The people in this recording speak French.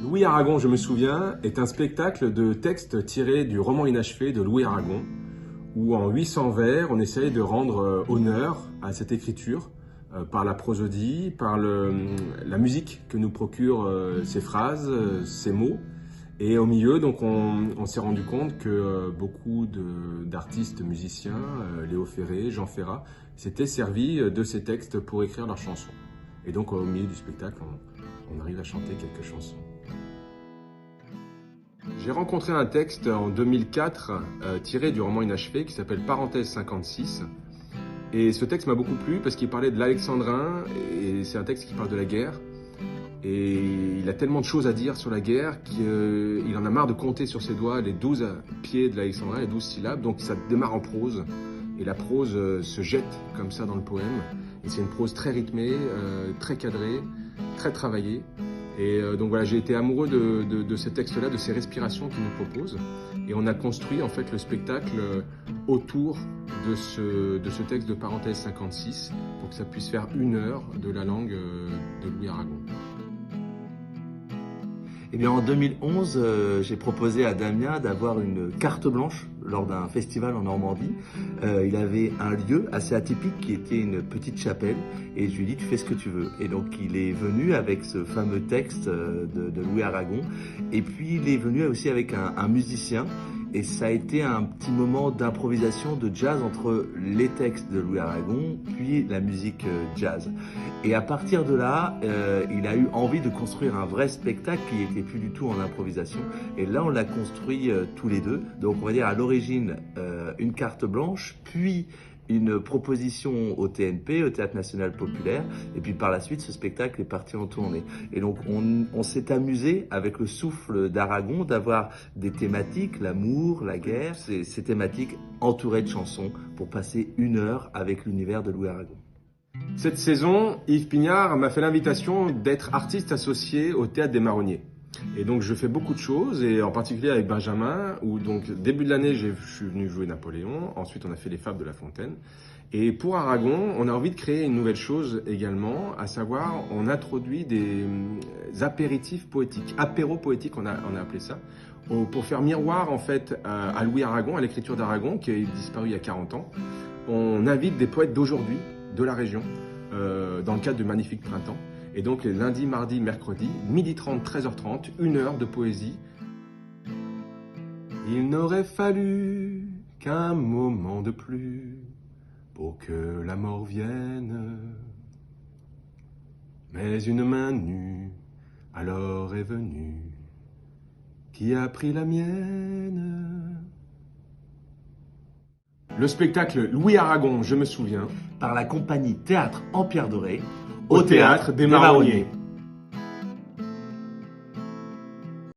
Louis Aragon, je me souviens, est un spectacle de textes tirés du roman inachevé de Louis Aragon, où en 800 vers, on essaye de rendre honneur à cette écriture par la prosodie, par la musique que nous procurent ces phrases, ces mots. Et au milieu, donc, on s'est rendu compte que beaucoup d'artistes musiciens, Léo Ferré, Jean Ferrat, s'étaient servis de ces textes pour écrire leurs chansons. Et donc, au milieu du spectacle, on arrive à chanter quelques chansons. J'ai rencontré un texte en 2004 tiré du roman inachevé qui s'appelle Parenthèse 56. Et ce texte m'a beaucoup plu parce qu'il parlait de l'Alexandrin et c'est un texte qui parle de la guerre. Et il a tellement de choses à dire sur la guerre qu'il en a marre de compter sur ses doigts les 12 pieds de l'Alexandrin, les 12 syllabes. Donc ça démarre en prose et la prose se jette comme ça dans le poème. Et c'est une prose très rythmée, très cadrée, très travaillée. Et donc voilà, j'ai été amoureux de ces textes-là, de ces respirations qu'il nous propose. Et on a construit en fait le spectacle autour de ce texte de Parenthèse 56 pour que ça puisse faire 1 heure de la langue de Louis Aragon. Eh bien, en 2011, j'ai proposé à Damien d'avoir une carte blanche lors d'un festival en Normandie. Il avait un lieu assez atypique qui était une petite chapelle et je lui ai dit tu fais ce que tu veux. Et donc il est venu avec ce fameux texte de Louis Aragon et puis il est venu aussi avec un musicien. Et ça a été un petit moment d'improvisation, de jazz entre les textes de Louis Aragon puis la musique jazz. Et à partir de là, il a eu envie de construire un vrai spectacle qui n'était plus du tout en improvisation. Et là, on l'a construit tous les deux. Donc on va dire à l'origine une carte blanche, puis une proposition au TNP, au Théâtre National Populaire, et puis par la suite, ce spectacle est parti en tournée. Et donc, on s'est amusé avec le souffle d'Aragon d'avoir des thématiques, l'amour, la guerre, ces thématiques entourées de chansons pour passer 1 heure avec l'univers de Louis Aragon. Cette saison, Yves Pignard m'a fait l'invitation d'être artiste associé au Théâtre des Marronniers. Et donc je fais beaucoup de choses, et en particulier avec Benjamin, où donc début de l'année je suis venu jouer Napoléon, ensuite on a fait les Fables de La Fontaine. Et pour Aragon, on a envie de créer une nouvelle chose également, à savoir on introduit des apéritifs poétiques, apéros poétiques on a appelé ça, pour faire miroir en fait à Louis Aragon, à l'écriture d'Aragon qui a disparu il y a 40 ans. On invite des poètes d'aujourd'hui, de la région, dans le cadre du Magnifique Printemps. Et donc les lundis, mardis, mercredis, 12h30, 13h30, 1 heure de poésie. Il n'aurait fallu qu'un moment de plus pour que la mort vienne. Mais une main nue alors est venue, qui a pris la mienne. Le spectacle Louis Aragon, je me souviens, Par la compagnie Théâtre en Pierre Dorée, au Théâtre des Marronniers.